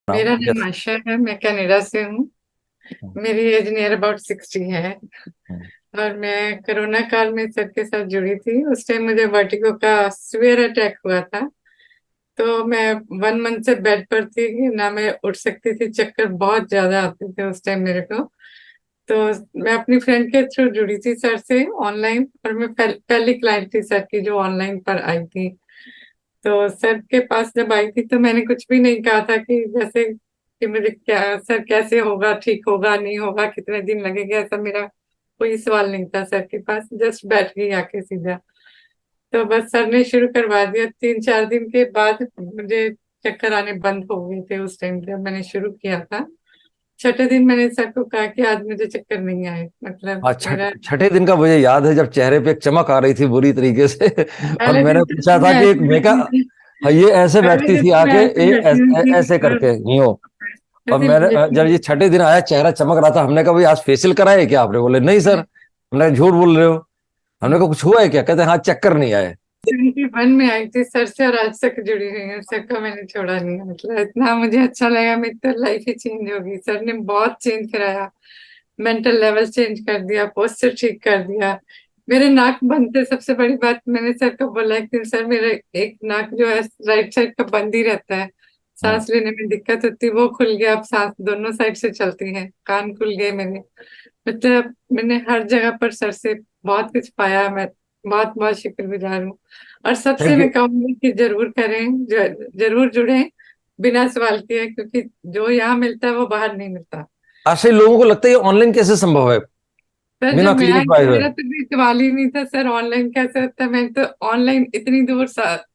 मेरा यस। नाम आशा है। मैं कनाडा से हूँ। मेरी एज नियर अबाउट 60 है। और मैं कोरोना काल में सर के साथ जुड़ी थी। उस टाइम मुझे वर्टिगो का सीवियर अटैक हुआ था। तो मैं 1 मंथ से बेड पर थी, ना मैं उठ सकती थी। चक्कर बहुत ज्यादा आते थे उस टाइम मेरे को। तो मैं अपनी फ्रेंड के थ्रू जुड़ी थी सर से ऑनलाइन। और मैं पहली क्लाइंट थी सर की जो ऑनलाइन पर आई थी। तो सर के पास जब आई थी तो मैंने कुछ भी नहीं कहा था कि जैसे कि मुझे क्या सर कैसे होगा, ठीक होगा नहीं होगा, कितने दिन लगेगा, ऐसा मेरा कोई सवाल नहीं था सर के पास। जस्ट बैठ गई आके सीधा। तो बस सर ने शुरू करवा दिया। 3-4 दिन के बाद मुझे चक्कर आने बंद हो गए थे। उस टाइम जब मैंने शुरू किया था, छठे दिन मैंने सर को कहा कि आज मुझे चक्कर नहीं आए, मतलब मेरा छठे दिन का मुझे याद है जब चेहरे पे एक चमक आ रही थी बुरी तरीके से। और पहले मैंने दिन पूछा तो था मैं कि एक ऐसे मेका, बैठी थी। हाँ, ये ऐसे पहले बैठती दिन थी तो मैं आके ऐसे बैठी हुई थी ऐसे और करके यूं। और ऐसे मैंने लेटी जब हुई ये छठे दिन आया चेहरा चमक रहा था, हमने कहा भाई आज फेशियल कराए क्या आपने? बोले नहीं सर। हमने कहा झूठ बोल रहे हो। हमने थी। कहा कुछ हुआ है क्या? कहते हैं हाँ चक्कर नहीं आए। 71 में आई थी सर से, और आज तक जुड़ी हुई हूँ। सर का मैंने छोड़ा नहीं है। मतलब इतना मुझे अच्छा लगा, मेरी तो लाइफ ही चेंज होगी। सर ने बहुत चेंज कराया। मेंटल लेवल चेंज कर दिया, पोस्चर ठीक कर दिया। मेरे नाक बंद थे। सबसे बड़ी बात, मैंने सर को बोला एक दिन, सर मेरा एक नाक जो है राइट साइड का बंद ही रहता है, हाँ। सांस लेने में दिक्कत होती, वो खुल गया। अब सांस दोनों साइड से चलती है। कान खुल गए मेरे। मतलब मैंने हर जगह पर सर से बहुत कुछ पाया। मैं बहुत बहुत शुक्रगुजार हूँ। और सबसे थैंक यू। मैं कहूंगी कि जरूर करें, जरूर जुड़ें बिना सवाल किए, क्योंकि जो यहाँ मिलता है वो बाहर नहीं मिलता। आशा लोगों को लगता है ये ऑनलाइन कैसे संभव है सर बिना जब मैं आई क्लिनिक तो आए हुए? मेरा तो कोई सवाल ही नहीं था सर, ऑनलाइन कैसे होता है। मैं तो ऑनलाइन इतनी दूर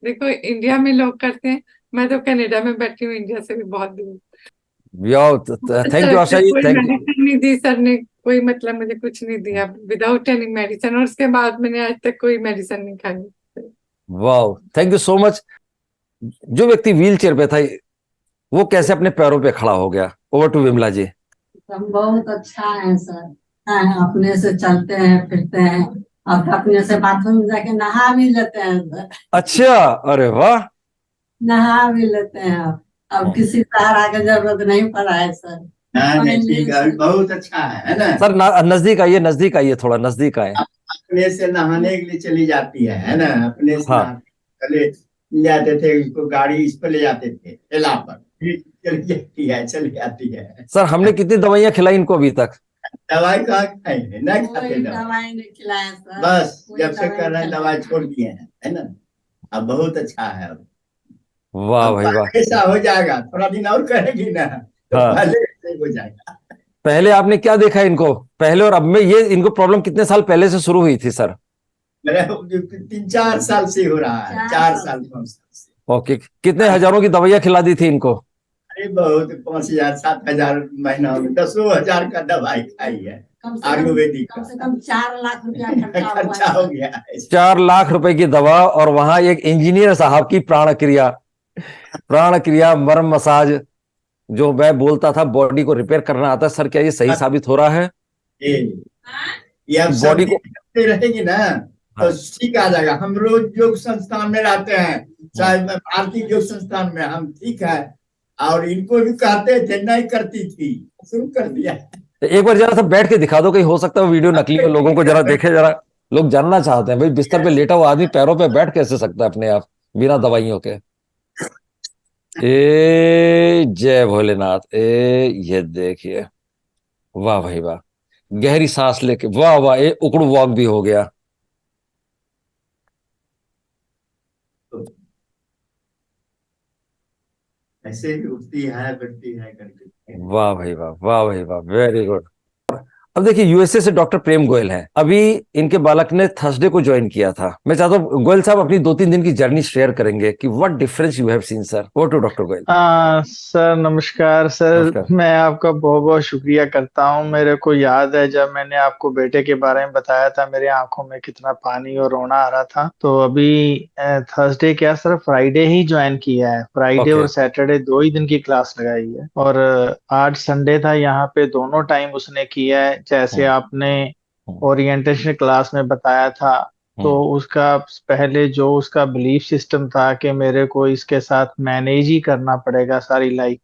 देखो इंडिया में लोग करते हैं, मैं तो कनाडा में बैठी हूँ, इंडिया से भी बहुत दूर। यार अच्छा थैंक यू लगता आशा है। जी, कोई थैंक यू। मेडिसिन नहीं दी सर ने, कोई मतलब मुझे कुछ नहीं दिया विदाउट एनी मेडिसिन। और उसके बाद मैंने आज तक कोई मेडिसिन नहीं खाई। वाह, थैंक यू सो मच। जो व्यक्ति व्हील चेयर पे था वो कैसे अपने पैरों पे खड़ा हो गया? ओवर टू विमला जी। सब बहुत अच्छा है सर। हैं, अपने से चलते हैं फिरते हैं। और अपने से बाथरूम में जाके नहा भी लेते हैं सर। अच्छा। अरे वाह। नहा भी लेते हैं अब किसी सहारा की जरूरत नहीं पड़ा है सर। नहीं नहीं, पहले ठीक है, से बहुत अच्छा है ना। सर नजदीक आइए, थोड़ा नजदीक आए। अपने से नहाने के लिए चली जाती है ना। अपने से हाँ। नहाते पहले ले जाते थे उसको, गाड़ी इस पर ले जाते थे ठेला पर, फिर चली जाती है, चली जाती है। सर हमने कितनी दवाइयां खिलाई इनको अभी तक? दवाई कहाँ खाएंगे, नहीं खाते कोई दवाई। दवाई नहीं खिलाया सर। बस कोई जब से दवाई कर नहीं रहे हैं दवाई खिलाया। छोड़ दिए हैं, है ना। अब बहुत अच्छा है। वाह अब भाई वाह। पहले ऐसा हो जाएगा, थोड़ा दिन और करेगी ना तो हाँ। पहले ऐसे हो जाएगा। पहले आपने क्या देखा इनको, पहले और अब में? ये इनको प्रॉब्लम कितने साल पहले से शुरू हुई थी सर? मेरे 3-4 साल से हो रहा है, 4 साल 5 साल से। ओके, कितने हजारों की दवाइयां खिला दी थी इनको? अरे बहुत, 5,000 7,000 महीना में 10,000 का दवाई खाई है। आयुर्वेदिक कम का से कम 4 लाख रुपया खर्चा हुआ है खर्चा हो सर। गया है। 4 लाख रुपए की दवा, और वहां एक इंजीनियर साहब की प्राण क्रिया, प्राण क्रिया मर्म मसाज, जो मैं बोलता था बॉडी को रिपेयर करना आता है। सर क्या ये सही साबित हो रहा है ये ये अब कि सब बॉडी दिन को? करते रहेगी ना तो हाँ। ठीक आ जाएगा। हम रोज योग संस्थान में रहते हैं, हाँ। चाहे मैं भारतीय योग संस्थान में, हम ठीक है। और इनको भी कहते थे, नहीं करती थी, शुरू कर दिया। तो एक बार जरा सा बैठ के दिखा दो, कहीं हो सकता है वो वीडियो नकली हो, लोगों को जरा देखे जरा। लोग जानना चाहते हैं भाई, बिस्तर पे लेटा हुआ आदमी पैरों पे बैठ कैसे सकता है अपने आप बिना दवाइयों के? ए जय भोलेनाथ। ये देखिए, वाह भाई वाह। गहरी सांस लेके, वाह वाह, ये उकड़ू वॉक भी हो गया। ऐसे ही उठती है बैठती है करके। वाह भाई वाह, वाह भाई वाह, वेरी गुड। अब देखिए, यूएसए से डॉक्टर प्रेम गोयल हैं। अभी इनके बालक ने थर्सडे को ज्वाइन किया था। मैं चाहता हूँ गोयल साहब अपनी 2-3 दिन की जर्नी शेयर करेंगे कि what difference you have seen sir. Over to doctor Goyal. Sir नमस्कार सर। नमस्कार। मैं आपका बहुत बहुत शुक्रिया करता हूँ। मेरे को याद है जब मैंने आपको बेटे के बारे में बताया था, मेरे आंखों में कितना पानी और रोना आ रहा था। तो अभी थर्सडे क्या सर, फ्राइडे ही ज्वाइन किया है। Friday okay. और सैटरडे 2 ही दिन की क्लास लगाई है। और आज संडे था, यहाँ पे दोनों टाइम उसने किया है जैसे हम्म। आपने हम्म। ओरिएंटेशन क्लास में बताया था। तो हम्म। उसका पहले जो उसका बिलीफ सिस्टम था कि मेरे को इसके साथ मैनेज ही करना पड़ेगा सारी लाइफ,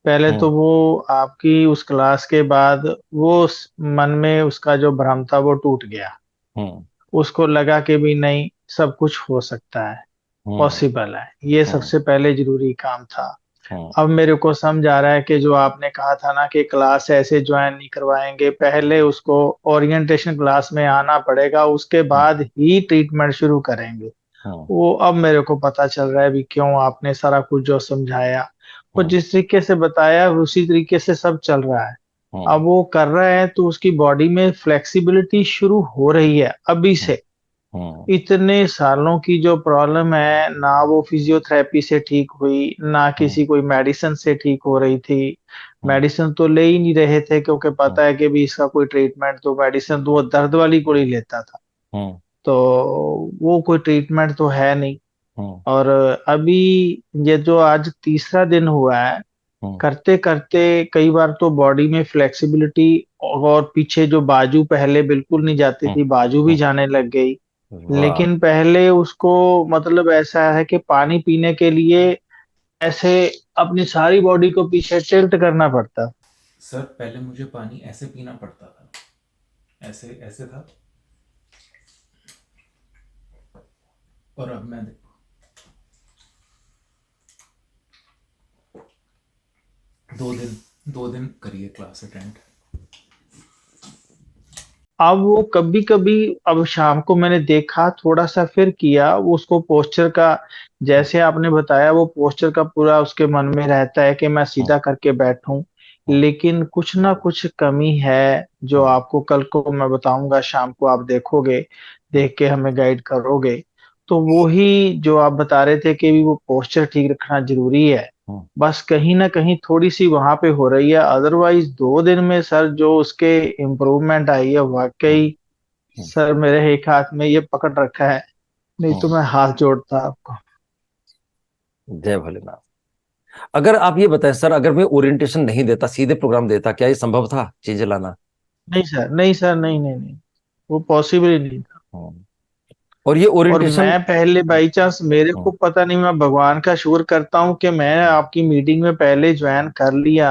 पहले तो वो आपकी उस क्लास के बाद मन में उसका जो भ्रम था वो टूट गया। हम्म उसको लगा कि भी नहीं, सब कुछ हो सकता है, हम्म पॉसिबल है। ये हम्म सबसे पहले जरूरी काम था। हम्म अब मेरे को समझ आ रहा है कि जो आपने कहा था ना कि क्लास ऐसे ज्वाइन नहीं करवाएंगे, पहले उसको ओरिएंटेशन क्लास में आना पड़ेगा, उसके हम्म बाद ही ट्रीटमेंट शुरू करेंगे। हम्म वो अब मेरे को पता चल रहा है भी क्यों आपने सारा कुछ जो समझाया और हम्म जिस तरीके से बताया उसी तरीके से सब चल रहा है। हम्म अब वो कर रहा है तो उसकी बॉडी में फ्लेक्सिबिलिटी शुरू हो रही है अभी हम्म से। हम्म इतने सालों की जो प्रॉब्लम है ना, वो फिजियोथेरेपी से ठीक हुई ना हम्म किसी कोई मेडिसिन से ठीक हो रही थी। हम्म मेडिसिन तो ले ही नहीं रहे थे क्योंकि हम्म पता है कि भी इसका कोई ट्रीटमेंट, तो मेडिसिन तो वो दर्द वाली गोली लेता था। हम्म तो वो कोई ट्रीटमेंट तो है नहीं। हम्म और अभी ये जो आज तीसरा दिन हुआ है, हम्म करते करते कई बार तो बॉडी में फ्लेक्सिबिलिटी, और पीछे जो बाजू पहले बिल्कुल नहीं जाती हम्म थी, बाजू भी हम्म, जाने लग गई। वाह। लेकिन पहले उसको मतलब ऐसा है कि पानी पीने के लिए ऐसे अपनी सारी बॉडी को पीछे टिल्ट करना पड़ता। सर पहले मुझे पानी ऐसे पीना पड़ता था, ऐसे ऐसे था, और अब मैं देखो 2 दिन करिए क्लास अटेंड। अब वो कभी कभी, अब शाम को मैंने देखा थोड़ा सा फिर किया, वो उसको पोस्चर का, जैसे आपने बताया वो पोस्चर का पूरा उसके मन में रहता है कि मैं सीधा करके बैठूं। लेकिन कुछ ना कुछ कमी है जो आपको कल को मैं बताऊंगा, शाम को आप देखोगे, देख के हमें गाइड करोगे। तो वो ही जो आप बता रहे थे कि भी वो पोस्चर ठीक रखना जरूरी है, बस कहीं ना कहीं थोड़ी सी वहां पे हो रही है। अदरवाइज 2 दिन में सर जो उसके इम्प्रूवमेंट आई है, वाकई सर मेरे एक हाथ में ये पकड़ रखा है, नहीं तो मैं हाथ जोड़ता आपको। जय भोलेनाथ। अगर आप ये बताएं सर, अगर मैं ओरिएंटेशन नहीं देता, सीधे प्रोग्राम देता, क्या ये संभव था चीजें लाना? नहीं सर, नहीं सर, नहीं नहीं नहीं, वो पॉसिबल ही नहीं था। हम्म। और ये और ओरिएंटेशन। मैं पहले बाई चांस, मेरे को पता नहीं, मैं भगवान का शुक्र करता हूँ कि मैं आपकी मीटिंग में पहले ज्वाइन कर लिया।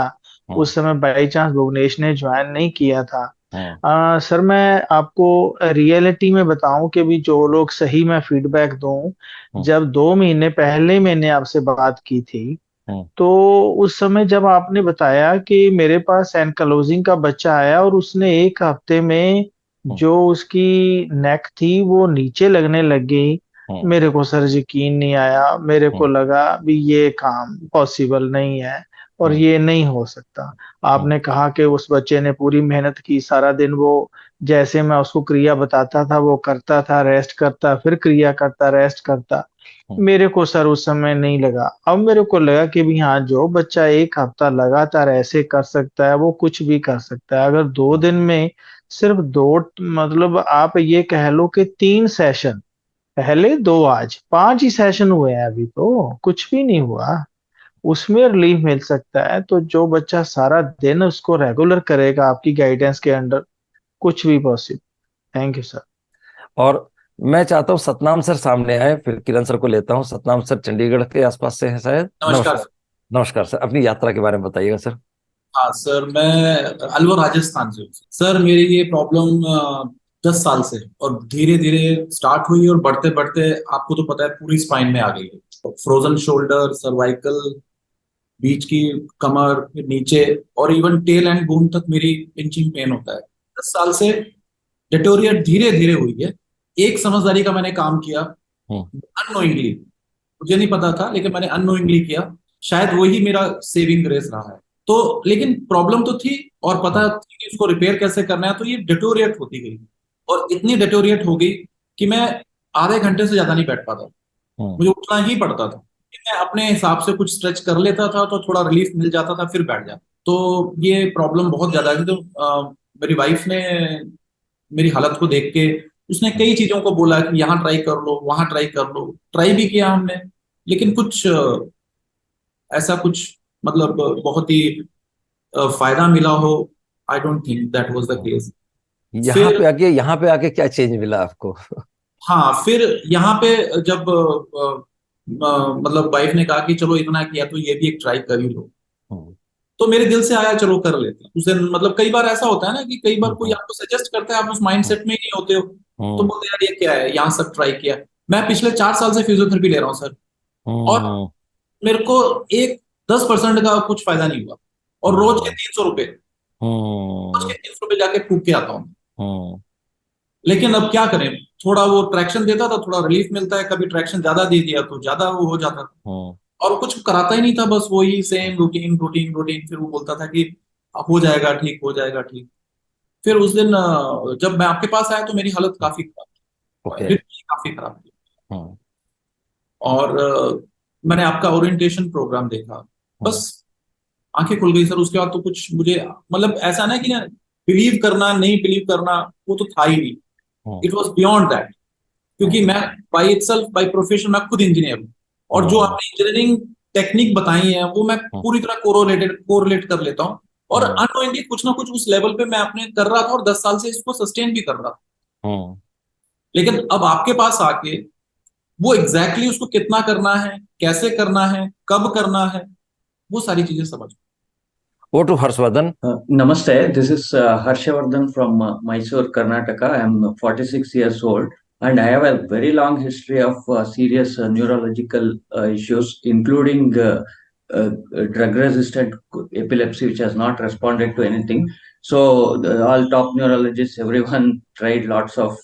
उस समय बाई चांस भुवनेश ने ज्वाइन नहीं किया था। सर मैं आपको रियलिटी में बताऊं कि भी जो लोग सही मैं फीडबैक दूं, जब 2 महीने पहले मैंने आपसे बात की थी, तो उस समय जब आपने बताया कि मेरे पास एनकलोजिंग का बच्चा आया और उसने 1 हफ्ते में जो उसकी नेक थी वो नीचे लगने लग गई, मेरे को सर यकीन नहीं आया। मेरे को लगा भी ये काम पॉसिबल नहीं है और ये नहीं हो सकता। आपने कहा कि उस बच्चे ने पूरी मेहनत की, सारा दिन वो जैसे मैं उसको क्रिया बताता था वो करता था, रेस्ट करता, फिर क्रिया करता, रेस्ट करता। मेरे को सर उस समय नहीं लगा। अब मेरे को लगा कि भी हाँ, जो बच्चा 1 हफ्ता लगातार ऐसे कर सकता है वो कुछ भी कर सकता है। अगर 2 दिन में सिर्फ दो, मतलब आप ये कह लो कि 3 सेशन, पहले 2, आज 5 ही सेशन हुए हैं, अभी तो कुछ भी नहीं हुआ, उसमें रिलीफ मिल सकता है। तो जो बच्चा सारा दिन उसको रेगुलर करेगा आपकी गाइडेंस के अंडर, कुछ भी पॉसिबल। Thank you sir. और मैं चाहता हूँ सतनाम सर सामने आए, फिर किरण सर को लेता हूँ। सतनाम सर चंडीगढ़ के आसपास से हैं शायद। नमस्कार नमस्कार। नमस्कार सर, अपनी यात्रा के बारे में बताइएगा सर। हाँ सर, मैं अलवर राजस्थान से हूँ। सर मेरी ये प्रॉब्लम 10 साल से है और धीरे धीरे स्टार्ट हुई और बढ़ते बढ़ते आपको तो पता है पूरी स्पाइन में आ गई है। फ्रोजन शोल्डर, सर्वाइकल, बीच की कमर, फिर नीचे, और इवन टेल एंड बोन तक मेरी पिंचिंग पेन होता है। 10 साल से डिटोरिएट धीरे धीरे हुई है। एक समझदारी का मैंने काम किया अननोइंगली, मुझे नहीं पता था लेकिन मैंने अननोइंगली किया, शायद वही मेरा सेविंग ग्रेस रहा है। तो लेकिन प्रॉब्लम तो थी और पता थी कि इसको रिपेयर कैसे करना है, तो ये डिटोरिएट होती गई और इतनी डिटोरिएट हो गई कि मैं आधे घंटे से ज्यादा नहीं बैठ पाता, मुझे उठना ही पड़ता था। मैं अपने हिसाब से कुछ स्ट्रेच कर लेता था तो थोड़ा रिलीफ मिल जाता था, फिर बैठ जाता। तो ये प्रॉब्लम बहुत ज्यादा थी। तो मेरी वाइफ ने मेरी हालत को देख के उसने कई चीजों को बोला कि यहाँ ट्राई कर लो, वहां ट्राई कर लो। ट्राई भी किया हमने, लेकिन कुछ ऐसा कुछ मतलब बहुत ही फायदा मिला हो, I don't think that was the case. फिर यहाँ पे आके क्या चेंज मिला आपको? हाँ, फिर यहाँ पे जब मतलब वाइफ ने कहा कि चलो इतना किया तो ये भी एक ट्राई कर ही लो, तो मेरे दिल से आया चलो कर लेते हैं उसे। मतलब कई बार ऐसा होता है ना कि कई बार कोई आपको सजेस्ट करता है, आप उस माइंडसेट में ही नहीं होते हो, तो बोलते हैं यार ये क्या है, यहाँ सब ट्राई किया। मैं पिछले 4 साल से फिजियोथेरेपी ले रहा हूँ सर, और मेरे को एक 10% का कुछ फायदा नहीं हुआ, और रोज के 300 रुपए, रोज के 300 रुपए जाके फूक के आता हूँ। लेकिन अब क्या करें, थोड़ा वो ट्रैक्शन देता था, थोड़ा रिलीफ मिलता है, कभी ट्रैक्शन ज्यादा दे दिया तो ज्यादा वो हो जाता था, और कुछ कराता ही नहीं था, बस वही सेम रूटीन रूटीन रूटीन। फिर वो बोलता था कि हो जाएगा ठीक, हो जाएगा ठीक। फिर उस दिन जब मैं आपके पास आया तो मेरी हालत काफी खराब थी, लिटरली काफी खराब थी। और मैंने आपका ओरिएंटेशन प्रोग्राम देखा, बस आंखें खुल गई सर। उसके बाद तो कुछ मुझे, मतलब ऐसा ना कि ना बिलीव करना नहीं बिलीव करना, वो तो था ही नहीं, इट वॉज बियॉन्ड दैट। क्योंकि मैं बाई इटसेल्फ, बाई प्रोफेशन, मैं खुद इंजीनियर हूँ, और जो आपने इंजीनियरिंग टेक्निक बताई है वो मैं पूरी तरह कोरिलेट कर लेता हूँ, और अननोइंगली कुछ ना कुछ उस लेवल पे मैं अपने कर रहा था, और 10 साल से इसको सस्टेन भी कर रहा था। लेकिन अब आपके पास आके वो एग्जैक्टली उसको कितना करना है, कैसे करना है, कब करना है, वो सारी चीजें समझ। Go to Harshvardhan. Namaste, this is Harshavardhan from Mysore, Karnataka. I am 46 years old, and I have a very long history of serious neurological issues, including drug-resistant epilepsy, which has not responded to anything. So all top neurologists, everyone tried lots of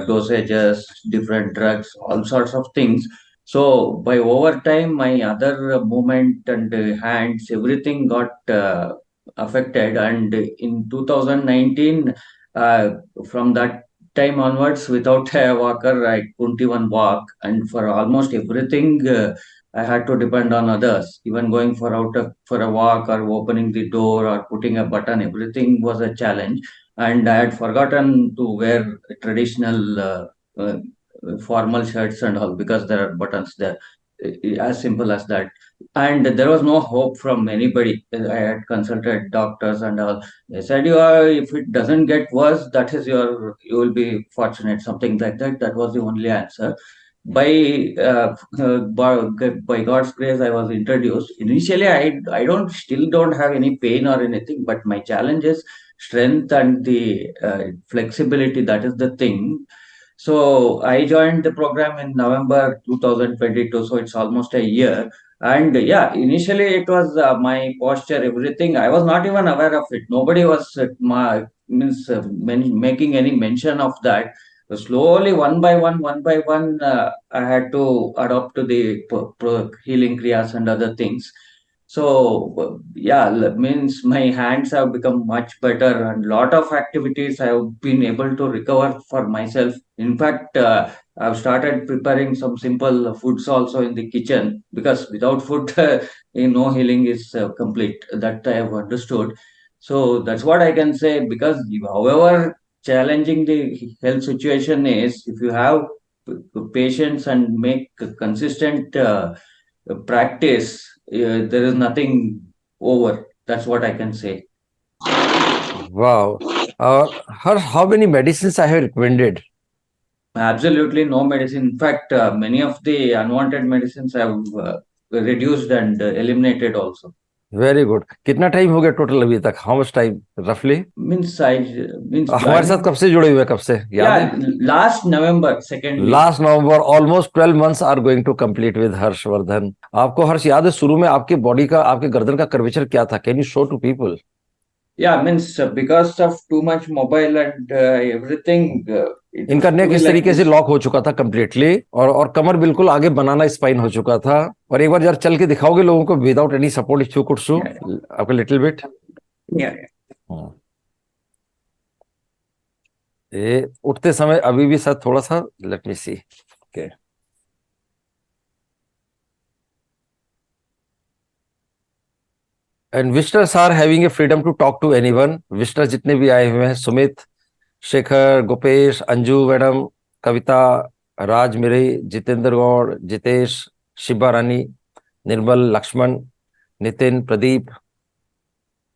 dosages, different drugs, all sorts of things. So by over time, my other movement and hands, everything got affected. And in 2019, from that time onwards, without a walker, I couldn't even walk. And for almost everything, I had to depend on others. Even going for a walk, or opening the door, or putting a button, everything was a challenge. And I had forgotten to wear traditional formal shirts and all, because there are buttons there. As simple as that. And there was no hope from anybody. I had consulted doctors and all. They said, if it doesn't get worse, that is you will be fortunate, something like that. That was the only answer. By God's grace, I was introduced. Initially, I still don't have any pain or anything, but my challenge is strength and the flexibility. That is the thing. So I joined the program in November 2022. So it's almost a year. And yeah, initially it was my posture, everything. I was not even aware of it. Nobody was making any mention of that. So slowly, one by one, I had to adopt to the healing kriyas and other things. So yeah, means my hands have become much better, and lot of activities I have been able to recover for myself. In fact, I've started preparing some simple foods also in the kitchen, because without food, no healing is complete. That I have understood. So that's what I can say. Because however challenging the health situation is, if you have patience and make consistent practice, there is nothing over. That's what I can say. Wow. How many medicines I have recommended? Absolutely no medicine. In fact, many of the unwanted medicines have reduced and eliminated also. Very good. कितना time हो गया total अभी तक? How much time रफली? Means हमारे साथ कब से जुड़े हुए, कब से याद है? Last November, second last November. Almost 12 months are going to complete with Harshvardhan. आपको हर्ष याद है शुरू में आपके बॉडी का, आपके गर्दन का कर्वेचर क्या था? Can you show to people? Yeah, means because of too much mobile and everything, इनका नेक इस तरीके से लॉक हो चुका था कंप्लीटली, और कमर बिल्कुल आगे बनाना स्पाइन हो चुका था। और एक बार जरा चल के दिखाओगे लोगों को without any support, if you could show आपका लिटिल बिट? ये उठते समय अभी भी सर थोड़ा सा, let me see. Okay, and visitors are having a freedom to talk to anyone. Visitors जितने भी आए हुए हैं, सुमित, शेखर, गोपेश, अंजू मैडम, कविता, राज मिरी, जितेंद्र गौड़, जितेश, शिबा रानी, निर्मल, लक्ष्मण, नितिन, प्रदीप,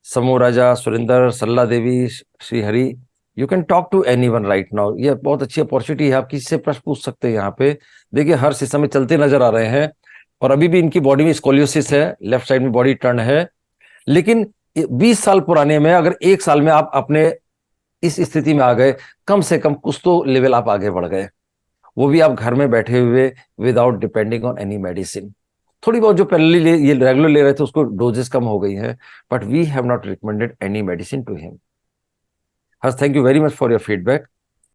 समूह Raja, Surendra, Salla Devi, Shrihari, you can talk to anyone right now. ये बहुत अच्छी अपॉर्चुनिटी है, आप किसी से प्रश्न पूछ सकते हैं यहाँ पे। देखिए हर सिस्टम में चलते नजर आ रहे हैं, और अभी भी इनकी बॉडी में स्कोलियोसिस है, लेफ्ट साइड में बॉडी टर्न है, लेकिन 20 साल पुराने में अगर 1 साल में आप अपने इस स्थिति में आ गए, कम से कम कुछ तो लेवल आप आगे बढ़ गए, वो भी आप घर में बैठे हुए without depending on any medicine. थोड़ी बहुत जो पहले ये रेगुलर ले रहे थे उसको डोजेस कम हो गई है, but we have not recommended any medicine to him. Harsh, thank you very much for your feedback.